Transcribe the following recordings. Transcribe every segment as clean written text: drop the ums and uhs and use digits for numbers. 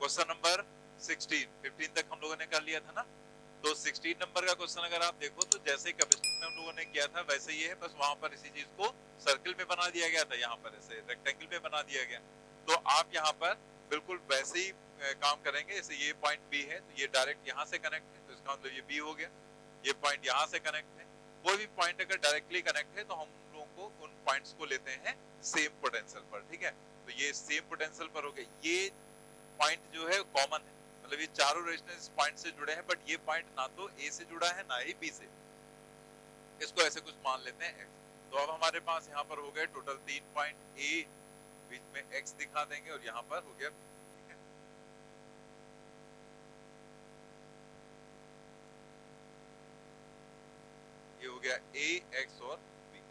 Question number 16, 15 तक हम लोगों ने कर लिया था ना। तो 16 नंबर का क्वेश्चन अगर आप देखो तो जैसे कैपेसिटी में हम लोगों ने किया था वैसे ही है, बस वहां पर इसी चीज को सर्कल में बना दिया गया था, यहाँ पर ऐसे रेक्टेंगल में बना दिया गया। तो आप यहाँ पर बिल्कुल वैसे ही काम करेंगे। जैसे ये पॉइंट बी है तो ये डायरेक्ट यहाँ से कनेक्ट है, तो इसका मतलब ये बी हो गया। ये पॉइंट यहाँ से कनेक्ट है। कोई भी पॉइंट अगर डायरेक्टली कनेक्ट है तो हम लोगों को उन पॉइंट्स को लेते हैं सेम पोटेंशियल पर, ठीक है। तो ये सेम पोटेंशियल पर हो गया। ये पॉइंट जो है कॉमन है, मतलब ये चारों रेजिस्टेंस पॉइंट से जुड़े हैं, बट ये पॉइंट ना तो ए से जुड़ा है ना ही बी से। इसको ऐसे कुछ मान लेते हैं एक्स। तो अब हमारे पास यहाँ पर हो गए टोटल 3 पॉइंट, ए बीच में एक्स दिखा देंगे और यहाँ पर हो गया, ठीक है। ये हो गया ए, एक्स और बी।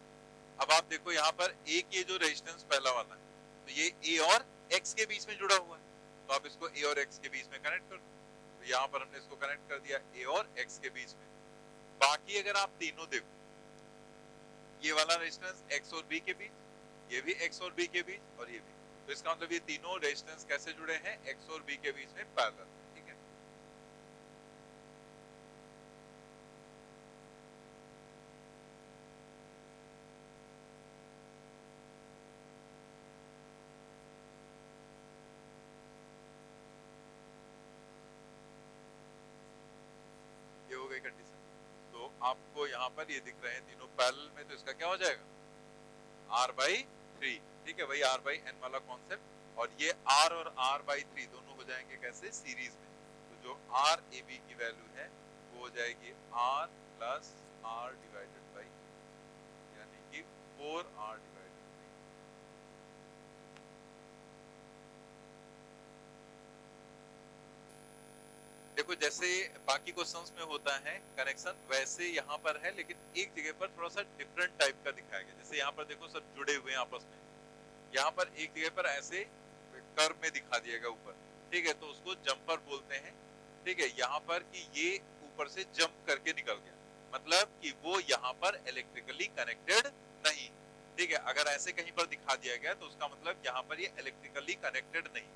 अब आप देखो यहाँ पर ए के जो रेजिस्टेंस पहला वाला है, तो ये ए और एक्स के बीच में जुड़ा हुआ है, तो आप इसको ए और एक्स के बीच में कनेक्ट कर दो। तो यहाँ पर हमने इसको कनेक्ट कर दिया ए और एक्स के बीच में। बाकी अगर आप तीनों देखो, ये वाला रेजिस्टेंस एक्स और बी के बीच, ये भी एक्स और बी के बीच, और ये भी, तो इसका मतलब ये तीनों रेजिस्टेंस कैसे जुड़े हैं, एक्स और बी के बीच में पैरेलल, ठीक है। ये हो गई कंडीशन। तो आपको यहाँ पर ये दिख रहे हैं तीनों पैरेलल में, तो इसका क्या हो जाएगा R/3, ठीक है। वही R/n वाला कॉन्सेप्ट। और ये R और R/3 दोनों हो जाएंगे कैसे, सीरीज में। तो जो RAB की वैल्यू है वो हो जाएगी R plus R divided by, यानी कि 4R डिवाइडेड। देखो जैसे बाकी क्वेश्चंस में होता है कनेक्शन, वैसे यहाँ पर है, लेकिन एक जगह पर थोड़ा सा डिफरेंट टाइप का दिखाया गया। जैसे यहाँ पर देखो सब जुड़े हुए हैं आपस में, यहाँ पर एक जगह पर ऐसे कर्व में दिखा दिएगा ऊपर, ठीक है, तो उसको जंपर बोलते हैं, ठीक है। यहाँ पर कि ये ऊपर से जंप करके निकल गया, मतलब कि वो यहाँ पर इलेक्ट्रिकली कनेक्टेड नहीं, ठीक है। अगर ऐसे कहीं पर दिखा दिया गया तो उसका मतलब यहाँ पर ये इलेक्ट्रिकली कनेक्टेड नहीं।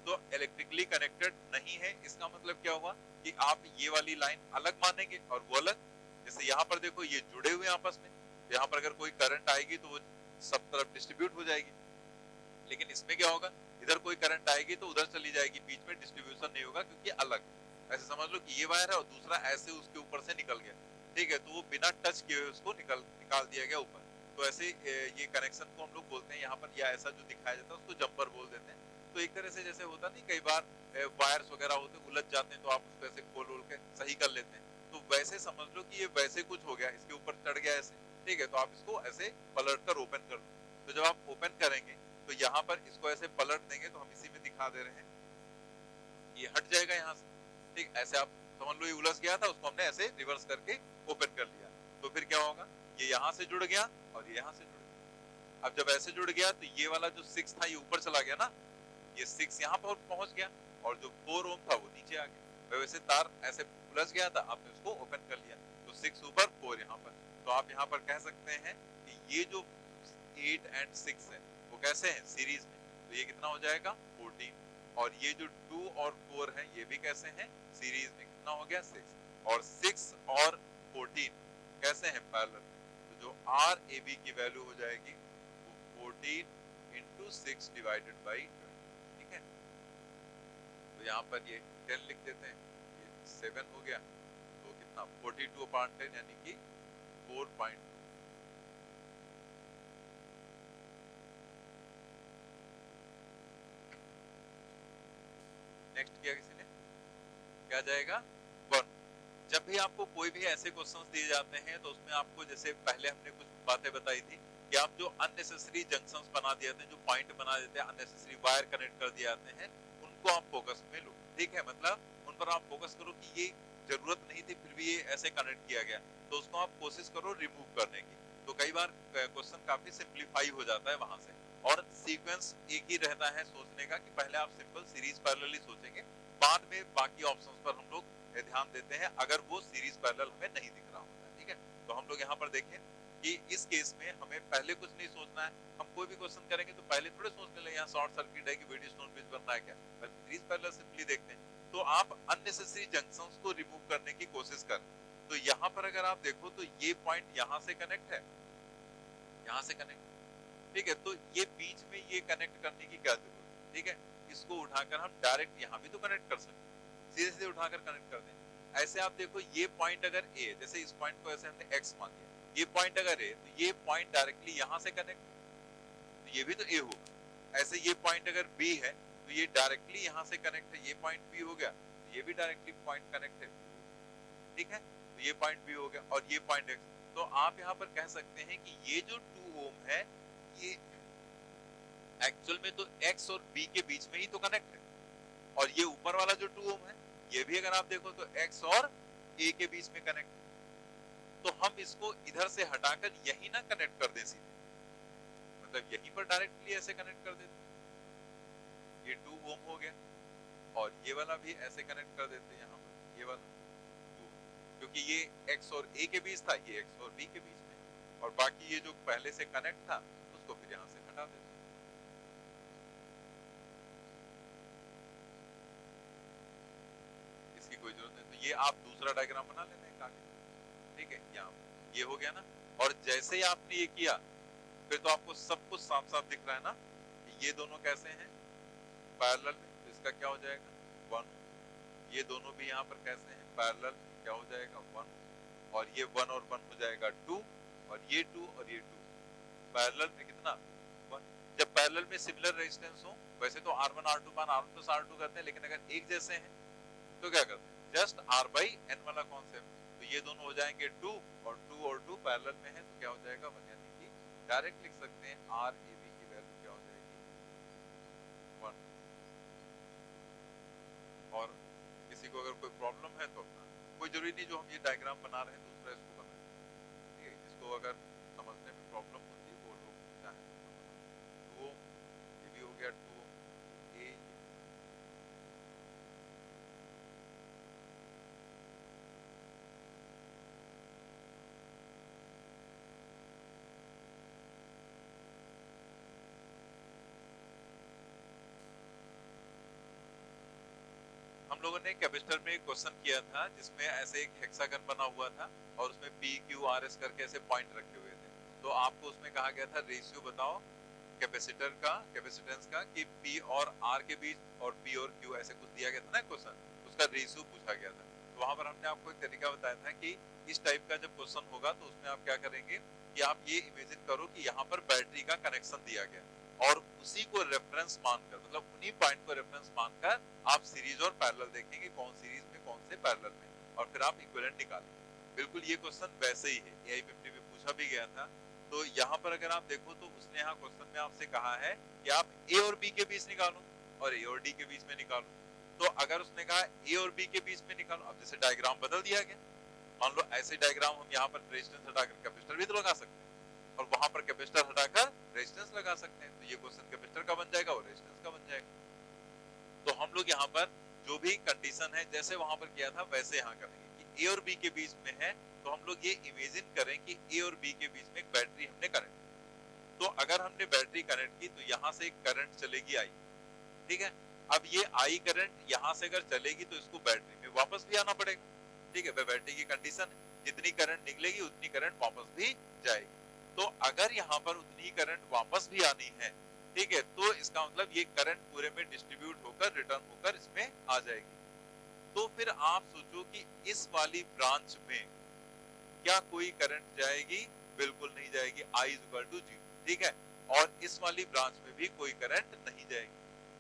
तो इलेक्ट्रिकली कनेक्टेड नहीं है, इसका मतलब क्या हुआ कि आप ये वाली लाइन अलग मानेंगे और वो अलग। जैसे यहाँ पर देखो ये जुड़े हुए आपस में, यहाँ पर अगर कोई करंट आएगी तो वो सब तरफ डिस्ट्रीब्यूट हो जाएगी, लेकिन इसमें क्या होगा, इधर कोई करंट आएगी तो उधर चली जाएगी, बीच में डिस्ट्रीब्यूशन नहीं होगा क्योंकि अलग। ऐसे समझ लो कि ये वायर है और दूसरा ऐसे उसके ऊपर से निकल गया, ठीक है, तो वो बिना टच किए हुए उसको निकाल दिया गया ऊपर। तो ऐसे ये कनेक्शन को हम लोग बोलते हैं यहाँ पर, या ऐसा जो दिखाया जाता है उसको जंपर बोल देते हैं। तो एक तरह से जैसे होता नहीं, कई बार वायर्स वगैरह होते उलझ जाते हैं तो आप उसको ऐसे खोल के सही कर लेते हैं, तो वैसे समझ लो कि ये वैसे कुछ हो गया, इसके ऊपर चढ़ गया ऐसे, ठीक है। तो आप इसको ऐसे पलट कर ओपन कर दो। तो जब आप ओपन करेंगे तो यहाँ पर इसको ऐसे पलट देंगे, तो हम इसी में दिखा दे रहे हैं, ये हट जाएगा यहाँ से, ठीक। ऐसे आप समझ लो ये उलझ गया था, उसको हमने ऐसे रिवर्स करके ओपन कर लिया, तो फिर क्या होगा, ये यहाँ से जुड़ गया और ये यहाँ से जुड़ गया। अब जब ऐसे जुड़ गया तो ये वाला जो 6 था ये ऊपर चला गया ना, ये 6 यहाँ पर पहुंच गया, और जो 4 ओम था वो नीचे आ गया। वैसे तार ऐसे उलझ गया था, आपने उसको ओपन कर लिया, तो 6 ऊपर 4 यहाँ पर। तो आप यहाँ पर कह सकते हैं कि ये जो 8 एंड 6 है वो कैसे हैं, सीरीज में। तो ये कितना हो जाएगा 14, और ये जो 2 और 4 है ये भी कैसे हैं, सीरीज में। कितना हो गया 6, और 6 और 14 कैसे हैं, पैरेलल। तो जो RAB की वैल्यू हो जाएगी वो 14 इंटू 6 डिवाइडेड बाई, ठीक है। तो यहाँ पर ये 10 लिख देते हैं, ये 7 हो गया, तो कितना 42/10 यानी कि 4.2। नेक्स्ट किया किसी ने, क्या जाएगा 1। जब भी आपको कोई भी ऐसे क्वेश्चंस दिए जाते हैं तो उसमें आपको, जैसे पहले हमने कुछ बातें बताई थी कि आप जो अननेसेसरी जंक्शंस बना दिए जाते हैं, जो पॉइंट बना देते हैं, अननेसेसरी वायर कनेक्ट कर दिए जाते हैं, उनको आप फोकस में लो, ठीक है। मतलब उन पर आप फोकस करो कि ये जरूरत नहीं थी फिर भी ये ऐसे कनेक्ट किया गया, तो उसको आप कोशिश करो रिमूव करने की। तो कई बार क्वेश्चन काफी सिंप्लीफाई हो जाता है वहां से, और सीक्वेंस एक ही रहता है सोचने का कि पहले आप सिंपल सीरीज पैरेलली सोचेंगे, बाद में बाकी ऑप्शंस पर हम लोग ध्यान देते हैं अगर वो सीरीज पैरेलल हमें नहीं दिख रहा होता है, ठीक है। तो हम लोग यहाँ पर देखें कि इस केस में हमें पहले कुछ नहीं सोचना है। हम कोई भी क्वेश्चन करेंगे तो पहले थोड़े सोचने लगे यहाँ शॉर्ट सर्किट है कि वेडी स्टोन ब्रिज बनना है क्या, सीरीज पैरेलल सिंपली देखते हैं। तो आप अननेसेसरी जंक्शंस को रिमूव करने की कोशिश करें। तो यहाँ पर अगर आप देखो तो ये पॉइंट यहाँ से कनेक्ट है, यहाँ से कनेक्ट, ठीक है। तो ये बीच में ये कनेक्ट करने की क्या जरूरत है, ठीक है। इसको उठाकर हम डायरेक्ट यहाँ भी तो कनेक्ट कर सकते हैं, सीधे सीधे उठाकर कनेक्ट कर दें। ऐसे आप देखो ये पॉइंट अगर ए, जैसे इस पॉइंट को ऐसे हमने एक्स मान दिया, ये पॉइंट अगर ए, तो ये पॉइंट डायरेक्टली यहाँ से कनेक्ट, तो ये भी तो ए होगा। ऐसे ये पॉइंट अगर बी है तो ये डायरेक्टली यहाँ से कनेक्ट है, ये पॉइंट बी हो गया, तो ये भी डायरेक्टली पॉइंट कनेक्ट है, ठीक है। तो ये पॉइंट बी हो गया और ये पॉइंट एक्स। तो आप यहाँ पर कह सकते हैं कि ये जो 2 ओम है ये एक्चुअल में तो एक्स और बी के बीच में ही तो कनेक्ट है, और ये ऊपर वाला जो 2 ओम है ये भी अगर आप देखो तो एक्स और ए के बीच में कनेक्ट है। तो हम इसको इधर से हटाकर यही ना कनेक्ट कर दें सीधे, मतलब यहीं पर डायरेक्टली ऐसे कनेक्ट कर देते, ये 2 ओम हो गया, और ये वाला भी ऐसे कनेक्ट कर देते यहाँ पर, ये वाला 2, क्योंकि ये एक्स और ए के बीच था, ये एक्स और बी के बीच में, और बाकी ये जो पहले से कनेक्ट था उसको फिर यहाँ से हटा देते। इसकी कोई जरूरत नहीं। तो ये आप दूसरा डायग्राम बना लेते हैं आगे, ठीक है। यहाँ ये हो गया ना, और जैसे ही आपने ये किया फिर तो आपको सब कुछ साफ साफ दिख रहा है ना कि ये दोनों कैसे हैं पैरेलल में, तो इसका क्या हो जाएगा 1, ये दोनों भी यहाँ पर कैसे हैं पैरेलल, क्या हो जाएगा 1, और ये 1 और 1 हो जाएगा 2, और ये 2 और ये 2, पैरेलल में कितना 1। जब पैरेलल में सिमिलर रेजिस्टेंस हो, वैसे तो R1 R2 मान R1 प्लस R2 करते हैं, लेकिन अगर एक जैसे हैं तो क्या करते हैं, जस्ट R by N वाला कॉन्सेप्ट। तो ये दोनों हो जाएंगे 2 और 2 और 2 पैरेलल में है, तो क्या हो जाएगा 1, यानी कि डायरेक्ट लिख सकते हैं RAB की वैल्यू क्या हो जाएगी 1। और किसी को अगर कोई प्रॉब्लम है तो अपना, कोई जरूरी नहीं जो हम ये डायग्राम बना रहे हैं दूसरा इसको बनाए, ठीक है। जिसको अगर समझने में प्रॉब्लम होती है वो लोग चाहें तो 2 ये भी हो गया 2 ए, हम लोगों ने कैपेसिटर में एक क्वेश्चन किया था जिसमें ऐसे एक हेक्सागन बना हुआ था और उसमें P Q R S करके ऐसे पॉइंट रखे हुए थे। तो आपको उसमें कहा गया था रेशियो बताओ कैपेसिटर का, कैपेसिटेंस का, कि P और R के बीच और P और Q ऐसे कुछ दिया गया था ना क्वेश्चन, उसका रेशियो पूछा गया था। तो वहां पर हमने आपको एक तरीका बताया था कि इस टाइप का जब क्वेश्चन होगा तो उसमें आप क्या करेंगे कि आप ये इमेजिन करो कि यहाँ पर बैटरी का कनेक्शन दिया गया और उसी को रेफरेंस मानकर, मतलब उन्हीं पॉइंट को रेफरेंस मानकर आप सीरीज और पैरेलल देखेंगे कौन सीरीज में कौन से पैरेलल में, और फिर आप इक्विवेलेंट निकालेंगे। बिल्कुल ये क्वेश्चन वैसे ही है, AI 50 में पूछा भी गया था। तो यहाँ पर अगर आप देखो तो उसने यहाँ क्वेश्चन में आपसे कहा है कि आप A और B के बीच निकालो और A और D के बीच में निकालो। तो अगर उसने कहा A और B के बीच में निकालो, अब जैसे डायग्राम बदल दिया गया, मान लो ऐसे डायग्राम हम यहाँ पर रेजिस्टेंस हटाकर कैपेसिटर भी तो लगा सकते हैं और वहां पर कैपेसिटर हटाकर रेजिस्टेंस लगा सकते हैं। तो ये क्वेश्चन कैपेसिटर का बन जाएगा और रेजिस्टेंस का बन जाएगा। तो हम लोग यहाँ पर जो भी कंडीशन है जैसे वहां पर किया था वैसे यहाँ करेंगे कि A और B के बीच में है, तो हम लोग ये इमेजिन करें कि A और B के बीच में एक बैटरी हमने कनेक्ट, तो अगर हमने बैटरी कनेक्ट की तो यहाँ से एक करंट चलेगी I, ठीक है। अब ये I करंट यहाँ से अगर चलेगी तो इसको बैटरी में वापस भी आना पड़ेगा, ठीक है। बैटरी की कंडीशन है जितनी करंट निकलेगी उतनी करंट वापस भी जाएगी। तो अगर यहाँ पर उतनी करंट वापस भी आनी है, ठीक है, तो इसका मतलब ये करंट पूरे में डिस्ट्रीब्यूट होकर रिटर्न होकर इसमें आ जाएगी। तो फिर आप सोचो कि इस वाली ब्रांच में क्या कोई करंट जाएगी? बिल्कुल नहीं जाएगी, I = 0, ठीक है। और इस वाली ब्रांच में भी कोई करंट नहीं जाएगी,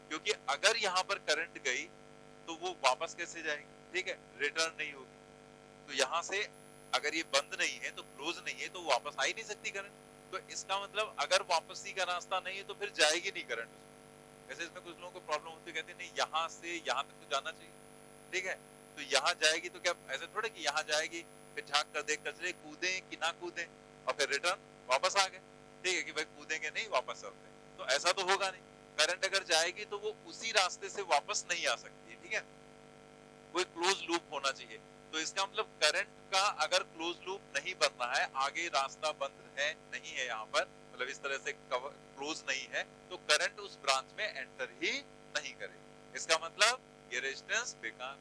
क्योंकि अगर यहाँ पर करंट गई तो वो वापस कैसे जाएगी, ठीक है, रिटर्न नहीं होगी। तो यहाँ से अगर ये बंद नहीं है तो क्लोज नहीं है तो वापस आ ही नहीं सकती करंट। तो इसका मतलब अगर वापसी का रास्ता नहीं है तो फिर जाएगी नहीं करंट। वैसे इसमें कुछ लोगों को प्रॉब्लम होती है, कहते हैं नहीं यहाँ से यहाँ तक तो जाना चाहिए, ठीक है। तो यहाँ जाएगी तो क्या ऐसे थोड़े कि यहाँ जाएगी फिर झाँक कर देख कर चले कूदे कि ना कूदे और फिर रिटर्न वापस आ गए, ठीक है, कि भाई कूदेंगे नहीं वापस आते, तो ऐसा तो होगा नहीं। करंट अगर जाएगी तो वो उसी रास्ते से वापस नहीं आ सकती है, ठीक है, कोई क्लोज लूप होना चाहिए। तो इसका मतलब करंट का अगर क्लोज लूप नहीं बनना है, आगे रास्ता बंद है नहीं है यहाँ पर, मतलब इस तरह से क्लोज नहीं है, तो करंट उस ब्रांच में एंटर ही नहीं करे। इसका मतलब ये रेजिस्टेंस बेकार,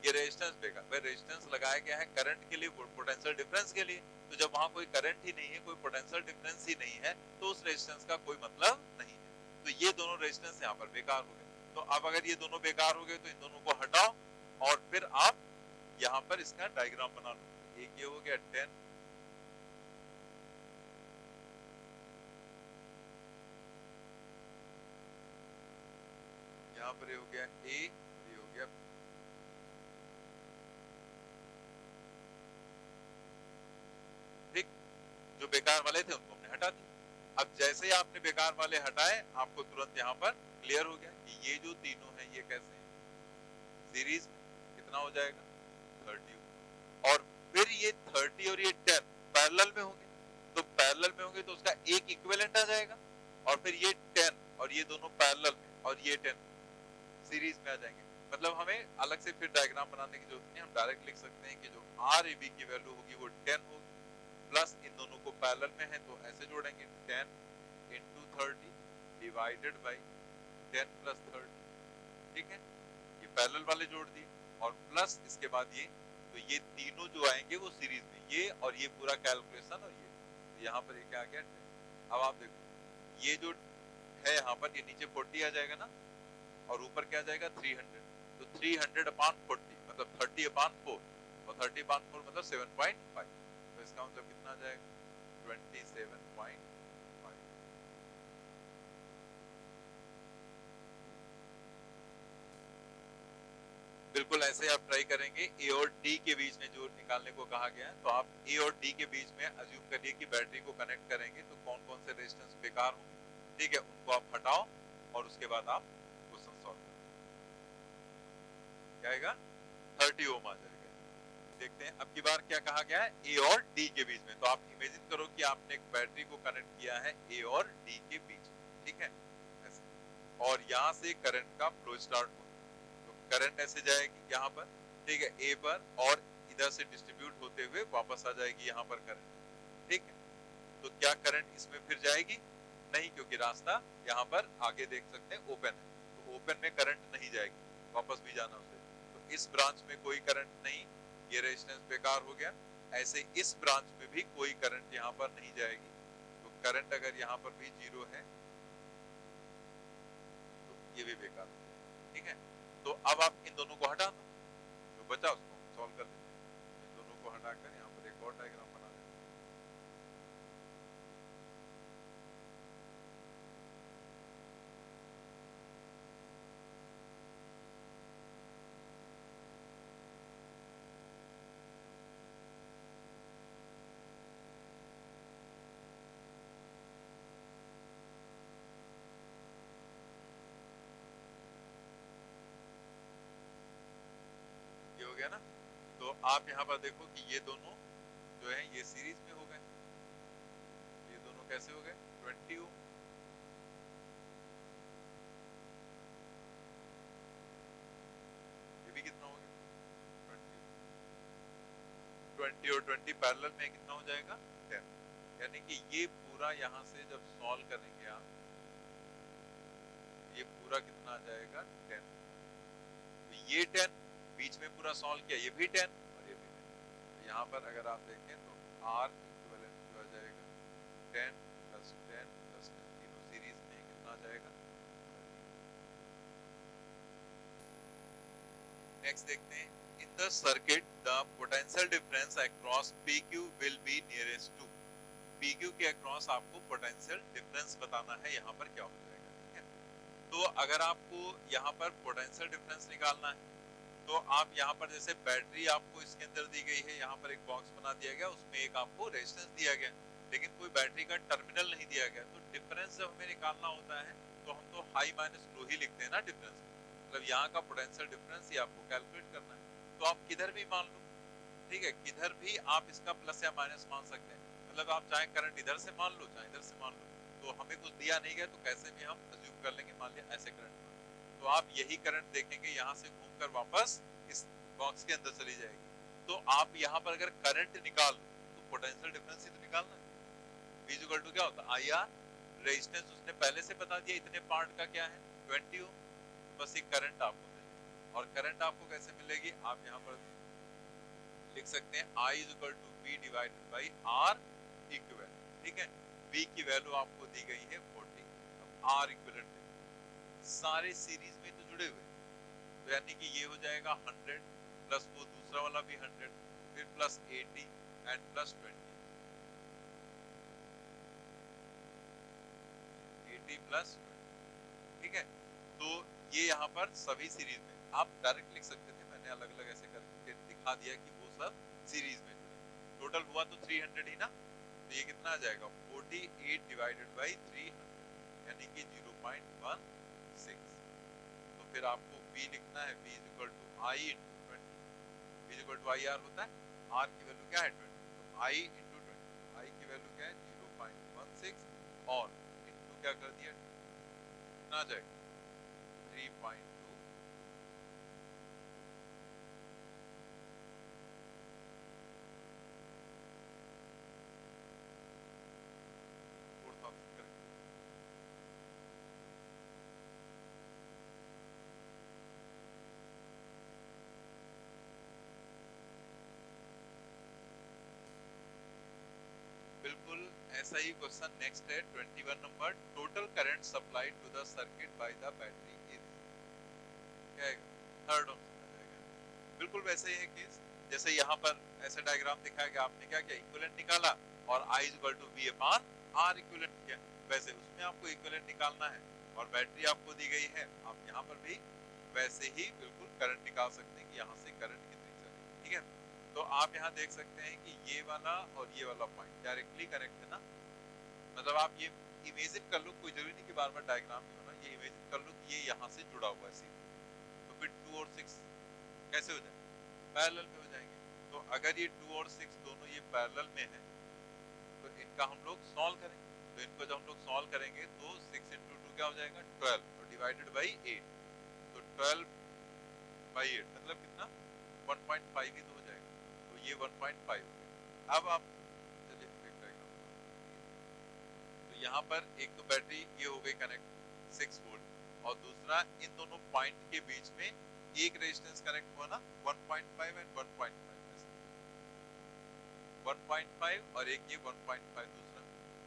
ये रेजिस्टेंस बेकार। भाई रेजिस्टेंस लगाया गया है करंट के लिए, पोटेंशियल डिफरेंस के लिए, तो जब वहां कोई करंट ही नहीं है, कोई पोटेंशियल डिफरेंस ही नहीं है, तो उस रेजिस्टेंस का कोई मतलब नहीं है। तो ये दोनों रेजिस्टेंस यहाँ पर बेकार हो गए। तो अब अगर ये दोनों बेकार हो गए तो इन दोनों को हटाओ और फिर आप यहाँ पर इसका डायग्राम बना लो। एक ये हो गया 10, यहाँ पर ये हो गया A, ये हो गया, ठीक। जो बेकार वाले थे उनको हमने हटा दिया। अब जैसे ही आपने बेकार वाले हटाए, आपको तुरंत यहाँ पर क्लियर हो गया कि ये जो तीनों हैं ये कैसे हैं, सीरीज में कितना हो जाएगा 30, और फिर ये 30 और ये 10 पैरेलल में होंगे, तो पैरेलल में होंगे तो उसका एक इक्विवेलेंट आ जाएगा, और फिर ये 10 और ये दोनों पैरेलल में और ये 10 सीरीज में आ जाएंगे। मतलब हमें अलग से फिर डायग्राम बनाने की जरूरत नहीं, हम डायरेक्ट लिख सकते हैं कि जो RAB की वैल्यू होगी वो 10 होगी, प्लस इन दोनों को पैरेलल में है तो ऐसे जोड़ेंगे 10 into 30 डिवाइडेड बाई 10 plus 30, ठीक है। ये पैरेलल वाले जोड़ दिए और प्लस इसके बाद ये, तो ये तीनों जो आएंगे वो सीरीज में, ये और ये पूरा कैलकुलेशन, और ये तो यहाँ पर ये क्या आ गया। अब आप देखो ये जो है यहाँ पर, ये नीचे 40 आ जाएगा ना, और ऊपर क्या आ जाएगा 300, तो 300/40 मतलब 30/4, और 30/4 मतलब 7.5, तो इसका मतलब कितना आ जाएगा 27.5। बिल्कुल ऐसे आप ट्राई करेंगे। A और D के बीच में जो निकालने को कहा गया है, तो आप A और D के बीच में अज्यूम करिए कि बैटरी को कनेक्ट करेंगे, तो कौन कौन से रेजिस्टेंस बेकार होंगे, ठीक है, उनको आप हटाओ और उसके बाद आप क्वेश्चन सॉल्व करें। क्या आएगा 30 ओम आ जाएगा। देखते हैं अब की बार क्या कहा गया है A और D के बीच में। तो आप इमेजिन करो कि आपने एक बैटरी को कनेक्ट किया है A और D के बीच, ठीक है, ऐसे, और यहाँ से करंट का फ्लो स्टार्ट हो, करंट ऐसे जाएगी यहाँ पर, ठीक है, A पर, और इधर से डिस्ट्रीब्यूट होते हुए वापस आ जाएगी यहाँ पर करंट, ठीक है। तो क्या करंट इसमें फिर जाएगी? नहीं, क्योंकि रास्ता यहाँ पर आगे देख सकते हैं ओपन है, तो ओपन में करंट नहीं जाएगी, वापस भी जाना उसे। तो इस ब्रांच में कोई करंट नहीं, ये रेजिस्टेंस बेकार हो गया। ऐसे इस ब्रांच में भी कोई करंट यहाँ पर नहीं जाएगी, तो करंट अगर यहाँ पर भी 0 है तो ये भी बेकार हो गया, ठीक है। तो अब आप इन दोनों को हटा दो, जो बचा उसको सॉल्व कर देते हैं। इन दोनों को हटाकर यहाँ पर एक और डायग्राम बना देते हैं। ये हो गया ना। तो आप यहाँ पर देखो कि ये दोनों जो है ये सीरीज में हो गए, ये दोनों कैसे हो गए 20 ओम, ये भी कितना हो गया 20 और 20 पैरेलल में कितना हो जाएगा 10, यानी कि ये पूरा यहाँ से जब सॉल्व करेंगे आप, ये पूरा कितना आ जाएगा 10, तो ये 10 बीच में पूरा सॉल्व किया, ये भी 10 और ये भी 10। तो यहाँ पर अगर आप देखें तो R इक्विवेलेंट जो आ जाएगा 10 + 10 + 10, तीनों सीरीज में कितना आ जाएगा। नेक्स्ट देखते हैं, in the circuit the potential difference across PQ will be nearest to, PQ के अक्रॉस आपको पोटेंशियल डिफरेंस बताना है, यहाँ पर क्या हो जाएगा, ठीक है। तो अगर आपको यहाँ पर पोटेंशियल डिफरेंस निकालना है, तो आप यहाँ पर जैसे बैटरी आपको इसके अंदर दी गई है, यहाँ पर एक बॉक्स बना दिया गया, उसमें एक आपको रेजिस्टेंस दिया गया, लेकिन कोई बैटरी का टर्मिनल नहीं दिया गया। तो डिफरेंस जब हमें निकालना होता है तो हम तो हाई माइनस लो ही लिखते हैं ना डिफरेंस, मतलब यहाँ का पोटेंशियल डिफरेंस ही आपको कैलकुलेट करना है। तो आप किधर भी मान लो, ठीक है, किधर भी आप इसका प्लस या माइनस मान सकते हैं, मतलब आप चाहे करंट इधर से मान लो चाहे इधर से मान लो, तो हमें कुछ दिया नहीं गया तो कैसे भी हम अज्यूम कर लेंगे, मान लिया ऐसे करंट, तो आप यही करंट देखेंगे यहाँ से घूमकर वापस इस बॉक्स के अंदर चली जाएगी, तो आप यहाँ पर अगर करंट निकाल तो पोटेंशियल डिफरेंस ही तो निकालना है। V इक्वल टू क्या होता है आई आर, रेजिस्टेंस उसने पहले से बता दिया इतने पार्ट का क्या है 20 ओम, बस एक करंट आपको मिलेगी। और करंट आपको कैसे मिलेगी, आप यहाँ पर लिख सकते हैं I equal to V divided by R equivalent, ठीक है। V की वैल्यू आपको दी गई है 40, अब R इक्विवेलेंट सारे सीरीज में तो जुड़े हुए, तो यानी कि ये हो जाएगा 100 प्लस वो दूसरा वाला भी 100, फिर प्लस 80 एंड प्लस 20, 80 प्लस 20, ठीक है। तो ये यहाँ पर सभी सीरीज में, आप डायरेक्ट लिख सकते थे, मैंने अलग अलग ऐसे करके दिखा दिया कि वो सब सीरीज में जुड़े। टोटल हुआ तो 300 ही ना, तो ये कितना आ जाएगा 48 डिवाइडेड बाई 300, यानी कि 0.16। तो फिर आपको V लिखना है, V is equal to I into 20, V is equal to I R होता है, R की वैल्यू क्या है 20, तो I इंटू 20, I की वैल्यू क्या है 0.16 और इंटू क्या कर दिया, कितना आ जाएगा 3.2, बिल्कुल ऐसा ही क्वेश्चन नेक्स्ट है 21 नंबर, total current supply to the circuit by the battery is, क्या है थर्ड ऑप्शन आ जाएगा। बिल्कुल वैसे ही है केस, जैसे यहाँ पर ऐसा डायग्राम दिखाया गया, आपने क्या किया इक्विवेलेंट निकाला और I equal to V upon R equivalent किया, वैसे उसमें आपको इक्विवेलेंट निकालना है और बैटरी आपको दी गई है, आप यहाँ पर भी वैसे ही बिल्कुल करंट निकाल सकते हैं कि यहाँ से करंट कितनी चलेगी, ठीक है। तो आप यहाँ देख सकते हैं कि ये वाला और ये वाला पॉइंट डायरेक्टली कनेक्ट है ना, मतलब आप ये इमेजिन कर लो, कोई जरूरी नहीं कि बार बार डायग्राम में होना, ये इमेजिन कर लो कि ये यहाँ से जुड़ा हुआ है, तो फिर 2 और 6 कैसे हो जाए, पैरेलल में हो जाएंगे। तो अगर ये 2 और 6 दोनों ये पैरेलल में है तो इनका हम लोग सॉल्व करेंगे, तो इनको जब हम लोग सॉल्व करेंगे तो 6 इंटू 2 क्या हो जाएगा 12 और डिवाइडेड बाई 8, तो 12 बाई 8 मतलब कितना 1.5 ही तो हो जाएगा, तो ये 1.5 हो गया। अब आप चलिए एक डायग्राम, तो यहाँ पर एक तो बैटरी ये हो गई कनेक्ट 6 वोल्ट और दूसरा इन दोनों पॉइंट के बीच में एक रेजिस्टेंस कनेक्ट हुआ ना 1.5 एंड 1.5, 1.5 और एक ये 1.5 दूसरा,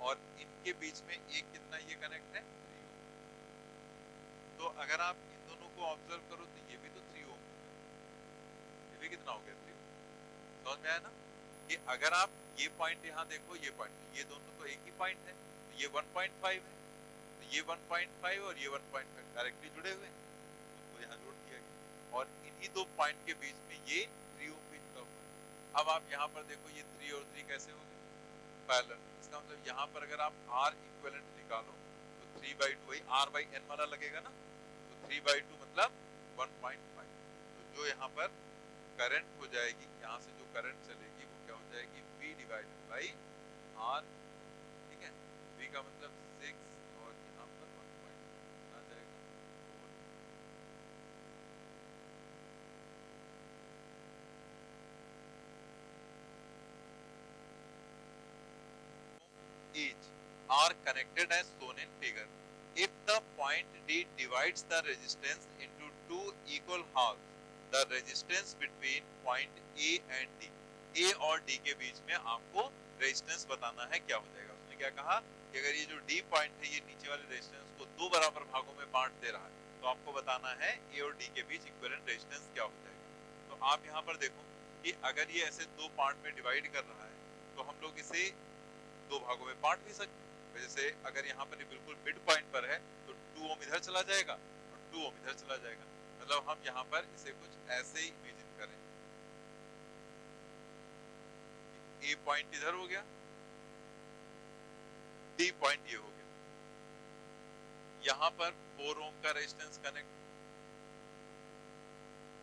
और इनके बीच में एक कितना ये कनेक्ट है 3 ओम। तो अगर आप इन दोनों को ऑब्जर्व करो तो ये भी तो 3 ओम, ये भी कितना हो गया 3 ओम, समझ में आया ना कि अगर आप ये पॉइंट यहाँ देखो, ये पॉइंट, ये दोनों तो एक ही पॉइंट है, तो ये 1.5 है, तो ये 1.5 और ये 1.5 डायरेक्टली जुड़े हुए हैं, तो यहाँ जोड़ दिया गया और इन्हीं दो पॉइंट के बीच में ये 3 ओम भी जुड़ा हुआ है। अब आप यहाँ पर देखो ये 3 और 3 कैसे हो गए पैरेलल, इसका मतलब यहाँ पर अगर आप R इक्विवेलेंट निकालो तो 3/2 वही R बाई N वाला लगेगा ना, तो 3/2 मतलब 1.5, तो जो यहाँ पर करंट हो जाएगी, यहाँ से जो करंट चलेगी वो क्या हो जाएगी V डिवाइडेड बाई R, ठीक है। V का मतलब 6 और यहाँ पर 1.5 आ जाएगा 4 each are connected as shown in figure. If the point D divides the resistance into two equal halves, the resistance between point A and D, A और D के बीच में आपको रेजिस्टेंस बताना है, क्या हो जाएगा। उसने क्या कहा कि अगर ये जो D पॉइंट है ये नीचे वाले रेजिस्टेंस को दो बराबर भागों में बांट दे रहा है, तो आपको बताना है A और D के बीच इक्विवेलेंट रेजिस्टेंस क्या हो जाएगा। तो आप यहाँ पर देखो कि अगर ये ऐसे दो पार्ट में डिवाइड कर रहा है तो हम लोग इसे दो भागों में बांट भी सकते हैं। जैसे अगर यहाँ पर बिल्कुल मिड पॉइंट पर है तो 2 ओम इधर चला जाएगा और 2 ओम इधर चला जाएगा, मतलब हम यहाँ पर इसे कुछ ऐसे ही इमेजिन करें, ए पॉइंट इधर हो गया, डी पॉइंट ये हो गया, यहाँ पर 4 ओम का रेजिस्टेंस कनेक्ट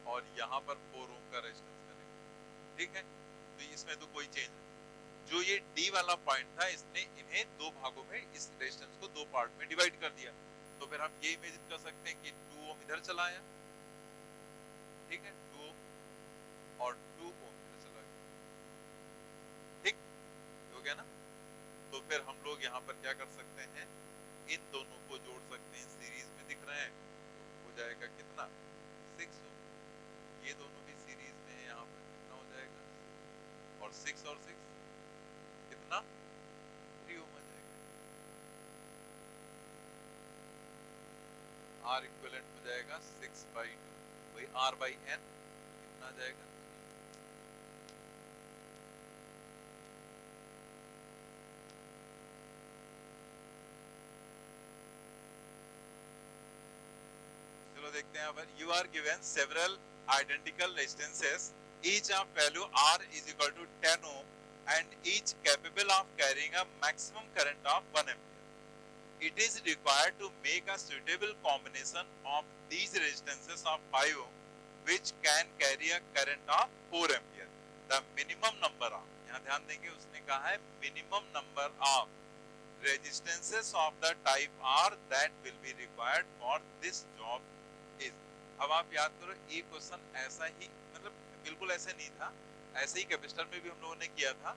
और यहाँ पर 4 ओम का रेजिस्टेंस कनेक्ट, ठीक है। तो इसमें तो कोई चेंज नहीं, जो ये D वाला पॉइंट था इसने इन्हें दो भागों में, इस रेजिस्टेंस को दो पार्ट में डिवाइड कर दिया, तो फिर हम ये इमेजिन कर सकते हैं कि 2 ओम इधर चला आया, ठीक है, 2 ओम और 2 ओम इधर चला क्या कर सकते हैं, इन दोनों को जोड़ सकते हैं, सीरीज में दिख रहे हैं तो हो जाएगा कितना 6 ओम। ये दोनों भी सीरीज में है, यहाँ पर कितना हो जाएगा, और 6 और 6 कितना 3 ओम आ जाएगा। आर इक्विवेलेंट हो जाएगा 6/2, वही R/N कितना आ जाएगा। चलो देखते हैं यहाँ पर, you are given several identical resistances, each of value R is equal to 10 ohm and each capable of carrying a maximum current of 1 ampere. It is required to make a suitable combination of these resistances of 5 ohm which can carry a current of 4 ampere. The minimum number of, यहाँ ध्यान देंगे उसने कहा है minimum number of resistances of the type R that will be required for this job is. अब आप याद करो ये क्वेश्चन ऐसा ही, मतलब बिल्कुल ऐसे नहीं था, ऐसे ही कैपेसिटर में भी हम लोगों ने किया था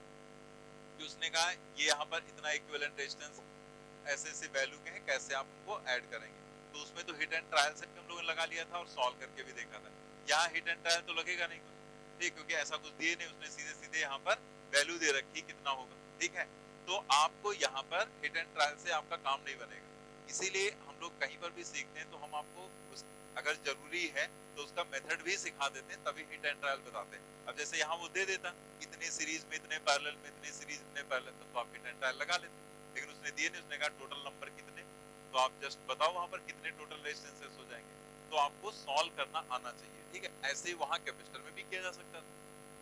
कि उसने कहा ये यहाँ पर इतना इक्विवेलेंट रेजिस्टेंस ऐसे ऐसे वैल्यू के हैं, कैसे आप उनको ऐड करेंगे। तो उसमें तो हिट एंड ट्रायल से भी हम लोगों ने लगा लिया था और सॉल्व करके भी देखा था। यहाँ हिट एंड ट्रायल तो लगेगा नहीं कुछ, ठीक, क्योंकि ऐसा कुछ दिए नहीं, उसने सीधे सीधे यहाँ पर वैल्यू दे रखी कितना होगा, ठीक है। तो आपको यहाँ पर हिट एंड ट्रायल से आपका काम नहीं बनेगा, इसीलिए हम लोग कहीं पर भी सीखते हैं तो हम आपको अगर जरूरी है तो उसका मेथड भी सिखा देते हैं, तभी हिट एंड ट्रायल बताते हैं। अब जैसे यहाँ वो दे देता इतने सीरीज में, इतने पैरेलल में, इतने सीरीज, इतने पैरेलल, तो आप हिट एंड ट्रायल लगा लेते, लेकिन उसने दिए नहीं, उसने कहा टोटल नंबर कितने, तो आप जस्ट बताओ वहां पर कितने टोटल रेजिस्टेंसेस हो जाएंगे, तो आपको सॉल्व करना आना चाहिए, ठीक है। ऐसे ही वहां कैपेसिटर में भी किया जा सकता था,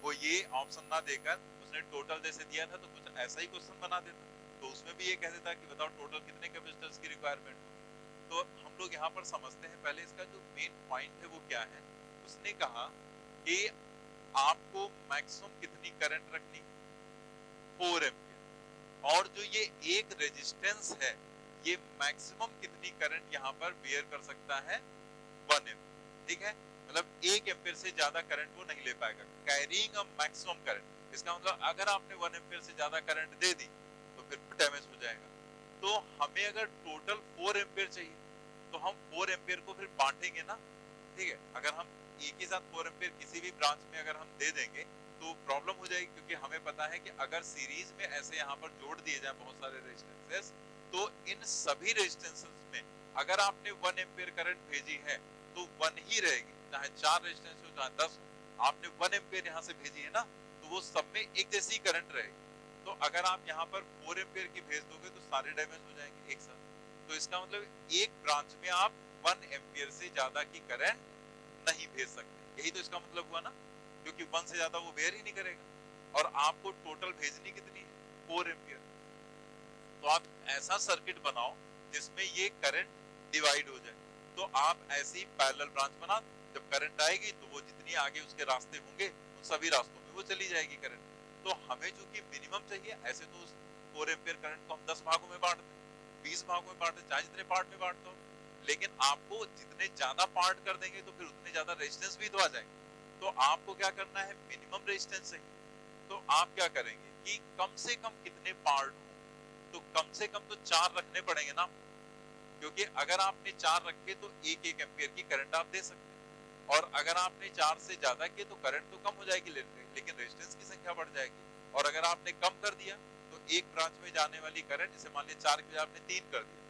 वो ये ऑप्शन ना देकर उसने टोटल जैसे दिया था तो कुछ ऐसा ही क्वेश्चन बना देता, तो उसमें भी ये कह देता कि बताओ टोटल कितने कैपेसिटर्स की रिक्वायरमेंट होगी। तो हम लोग यहाँ पर समझते हैं पहले इसका जो मेन पॉइंट है वो क्या है। उसने कहा कि आपको मैक्सिमम कितनी करंट रखनी, 4 एम्पियर, और जो ये एक रेजिस्टेंस है ये मैक्सिमम कितनी करंट यहाँ पर बेयर कर सकता है, 1 एम्पियर, ठीक है। मतलब 1 एम्पियर से ज्यादा करंट वो नहीं ले पाएगा, कैरिंग अ मैक्सिमम करंट। इसका मतलब अगर आपने 1 एम्पियर से ज्यादा करंट दे दी तो फिर डैमेज हो जाएगा। तो हमें अगर टोटल 4 एम्पियर चाहिए तो हम 4 एम्पियर को फिर बांटेंगे ना, ठीक है। अगर हम एक ही साथ 4 एम्पियर किसी भी ब्रांच में अगर हम दे देंगे तो प्रॉब्लम हो जाएगी, क्योंकि हमें पता है कि अगर सीरीज में ऐसे यहाँ पर जोड़ दिए जाए बहुत सारे रेजिस्टेंसेस, तो इन सभी रेजिस्टेंसेस में अगर आपने 1 एम्पियर करंट भेजी है तो 1 ही रहेगी, चाहे 4 रेजिस्टेंस हो चाहे 10 हो। आपने 1 एम्पियर यहाँ से भेजी है ना, तो वो सब में एक जैसी करंट रहेगी। तो अगर आप यहाँ पर 4 एम्पियर की भेज दोगे तो सारे डैमेज हो जाएंगे एक साथ। तो इसका मतलब एक ब्रांच में आप 1 एम्पियर से ज्यादा की करंट नहीं भेज सकते, यही तो इसका मतलब हुआ ना, क्योंकि 1 से ज्यादा वो बेयर ही नहीं करेगा। और आपको टोटल भेजनी कितनी है, 4 एम्पियर। तो आप ऐसा सर्किट बनाओ जिसमें ये करंट डिवाइड हो जाए। तो आप ऐसी पैरेलल ब्रांच बना, जब करंट आएगी तो वो जितनी आगे उसके रास्ते होंगे उन सभी रास्तों में वो चली जाएगी करंट। तो हमें जो कि मिनिमम चाहिए, ऐसे तो उस 4 एम्पियर करंट को हम 10 भागों में बांट दें, 20 भागों में बांट दें, चाहे जितने पार्ट में बांट दो, लेकिन आपको जितने ज्यादा पार्ट कर देंगे तो फिर उतने ज्यादा रेजिस्टेंस भी तो आ जाएंगे। तो आपको क्या करना है, मिनिमम रेजिस्टेंस चाहिए। तो आप क्या करेंगे कि कम से कम कितने पार्ट हो, तो कम से कम तो 4 रखने पड़ेंगे ना, क्योंकि अगर आपने 4 रखे तो 1-1 एम्पियर की करंट आप दे सकते हैं, और अगर आपने 4 से ज्यादा किए तो करंट तो कम हो जाएगी, लेकिन रेजिस्टेंस की संख्या बढ़ जाएगी। और अगर आपने कम कर दिया तो एक ब्रांच में जाने वाली करंट, जैसे मान लीजिए 4 की आपने 3 कर दिया,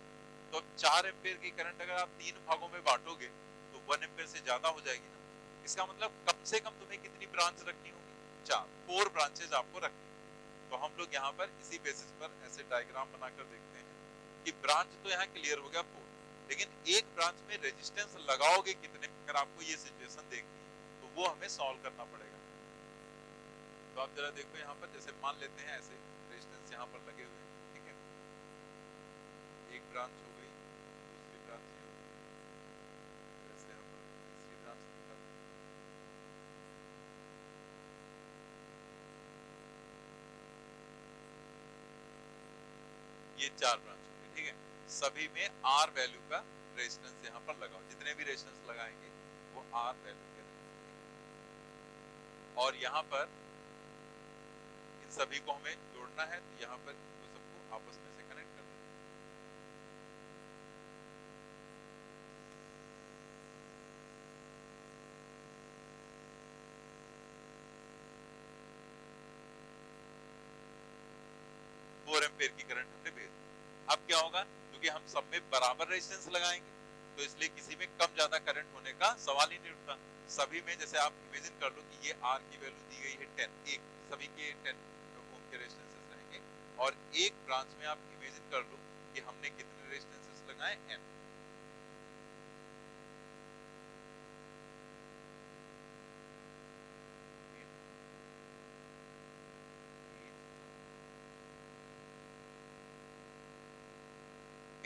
तो 4 एम्पियर की करंट अगर आप 3 भागों में बांटोगे तो 1 एम्पियर से ज्यादा हो जाएगी ना। इसका मतलब कम से कम तुम्हें कितनी ब्रांच रखनी होगी, 4 ब्रांचेज आपको रखनी। तो हम लोग यहाँ पर इसी बेसिस पर ऐसे डायग्राम बनाकर देखते हैं कि ब्रांच तो यहाँ क्लियर हो गया 4, लेकिन एक ब्रांच में रेजिस्टेंस लगाओगे कितने, अगर आपको ये सिचुएशन देखनी है तो वो हमें सॉल्व करना पड़ेगा। तो आप जरा देखो यहाँ पर, जैसे मान लेते हैं ऐसे रेजिस्टेंस यहाँ पर लगे हुए हैं, ठीक है, एक ब्रांच हो गई, दूसरी ब्रांच ये हो गई, जैसे यहाँ पर तीसरी ब्रांच निकाल, ये 4 ब्रांच हो गई, ठीक है। सभी में R वैल्यू का रेजिस्टेंस यहाँ पर लगाओ, जितने भी रेजिस्टेंस लगाएंगे वो R वैल्यू के रहेंगे। और यहाँ पर इन सभी को हमें जोड़ना है, तो यहाँ पर इनको सबको आपस में से कनेक्ट कर देते हैं। एम्पेयर की करंट हमने भेज दी। अब क्या होगा, क्योंकि हम सब में बराबर रेजिस्टेंस लगाएंगे तो इसलिए किसी में कम ज्यादा करंट होने का सवाल ही नहीं उठता। सभी में, जैसे आप इमेजिन कर लो कि ये आर की वैल्यू दी गई है 10, एक सभी के 10 ओम के रेजिस्टेंसेस रहेंगे, और एक ब्रांच में आप इमेजिन कर लो कि हमने कितने रेजिस्टेंसेस लगाए, n.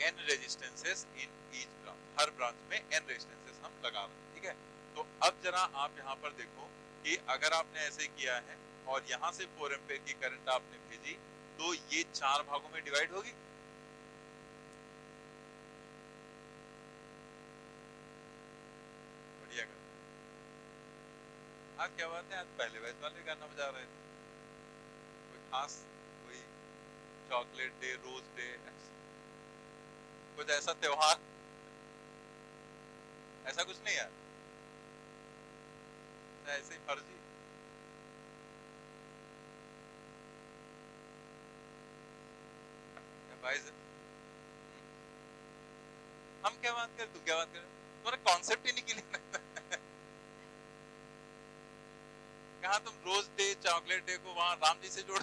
n resistances in each branch, हर ब्रांच में n रेजिस्टेंसेस हम लगा रहे हैं, ठीक है। तो अब जरा आप यहाँ पर देखो कि अगर आपने ऐसे किया है और यहाँ से 4 एम्पीयर की करंट आपने भेजी तो ये 4 भागों में डिवाइड होगी। बढ़िया कर। आज क्या बात है, आज पहले बैच वाले गाना बजा रहे थे, कोई खास, कोई चॉकलेट डे, रोज डे, कुछ ऐसा त्योहार, ऐसा कुछ नहीं यार, ऐसे ही फर्जी। भाई हम क्या बात करें, तू क्या बात कर, तुम्हारा कॉन्सेप्ट ही नहीं क्लियर। कहा तुम रोज डे, चॉकलेट डे को वहां राम जी से जोड़,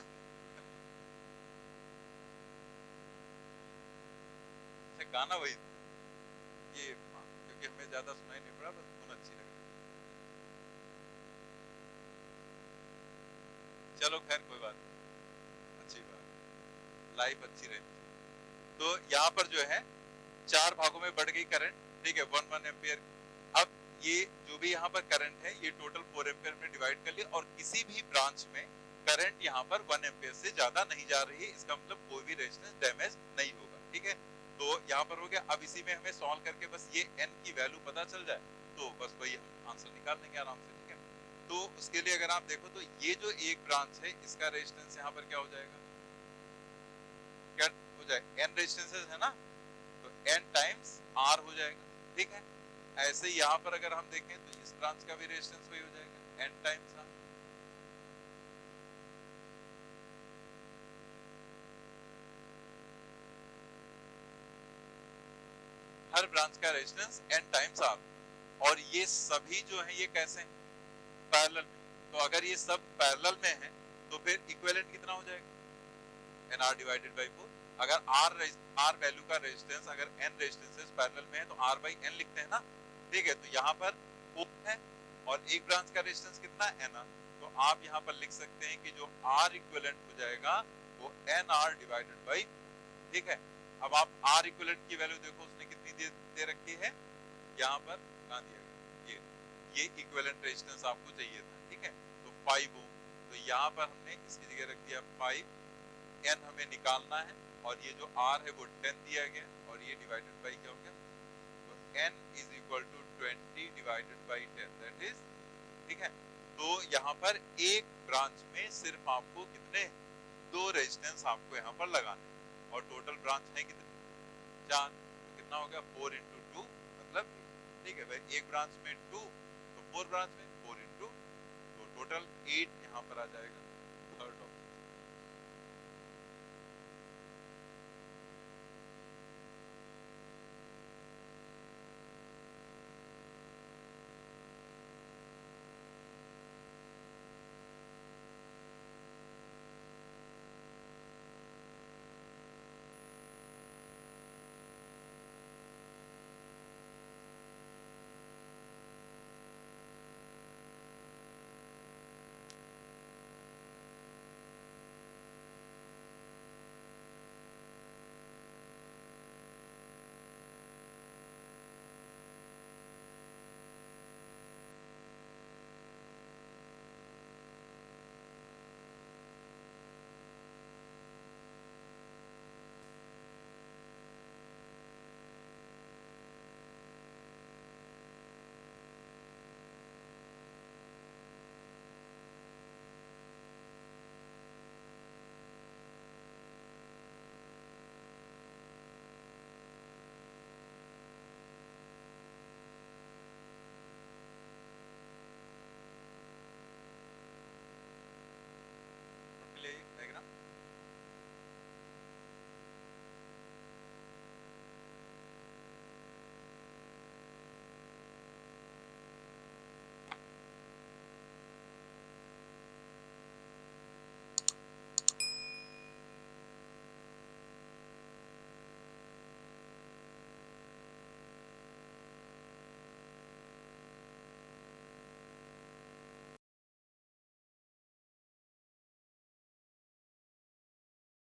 गाना वही ये, क्योंकि हमें ज्यादा सुनाई नहीं पड़ा, बस धुन अच्छी लग रही। चलो खैर कोई बात नहीं, अच्छी बात, लाइफ अच्छी रहती। तो यहाँ पर जो है 4 भागों में बढ़ गई करंट, ठीक है, 1 एम्पियर। अब ये जो भी यहाँ पर करंट है ये टोटल 4 एम्पियर में डिवाइड कर लिया, और किसी भी ब्रांच में करंट यहाँ पर 1 एम्पियर से ज्यादा नहीं जा रही है, इसका मतलब कोई भी रेजिस्टेंस डैमेज नहीं होगा, ठीक है। तो यहाँ पर हो गया। अब इसी में हमें सॉल्व करके बस ये n की वैल्यू पता चल जाए तो बस वही हम आंसर निकाल लेंगे आराम से, ठीक है। तो उसके लिए अगर आप देखो तो ये जो एक ब्रांच है इसका रेजिस्टेंस यहाँ पर क्या हो जाएगा, क्या हो जाएगा, n रेजिस्टेंसेस है ना, तो n टाइम्स r हो जाएगा, ठीक है। ऐसे ही यहाँ पर अगर हम देखें तो इस ब्रांच का भी रेजिस्टेंस वही हो जाएगा, n टाइम्स r। हर ब्रांच का रेजिस्टेंस n टाइम्स r, और ये सभी जो है ये कैसे हैं, पैरेलल में। तो अगर ये सब पैरेलल में है तो फिर इक्विवेलेंट कितना हो जाएगा, nr डिवाइडेड बाय 4। अगर r वैल्यू का रेजिस्टेंस अगर n रेजिस्टेंसेस पैरेलल में है तो r बाई n लिखते हैं ना, ठीक है। तो यहाँ पर 4 है और एक ब्रांच का रेजिस्टेंस कितना है, nr, तो आप यहाँ पर लिख सकते हैं कि जो r इक्विवेलेंट हो जाएगा वो nr डिवाइडेड बाई, ठीक है। अब आप r इक्विवेलेंट की वैल्यू देखो उसने कितनी दे रखी है, यहाँ पर कहाँ दिया गया, ये इक्विवेलेंट रेजिस्टेंस आपको चाहिए था, ठीक है। तो 5 ओम, तो यहाँ पर हमने इसकी जगह रख दिया 5, n हमें निकालना है, और ये जो r है वो 10 दिया गया, और ये डिवाइडेड बाई क्या हो गया, तो n is equal to 20 divided by 10, that is, ठीक है। तो यहाँ पर एक ब्रांच में सिर्फ आपको कितने, 2 रेजिस्टेंस आपको यहाँ पर लगाने, और टोटल ब्रांच है कितने, 4, तो कितना हो गया 4 इंटू 2 मतलब, ठीक है भाई, एक ब्रांच में 2 तो 4 ब्रांच में 4 इंटू, तो टोटल 8 यहाँ पर आ जाएगा।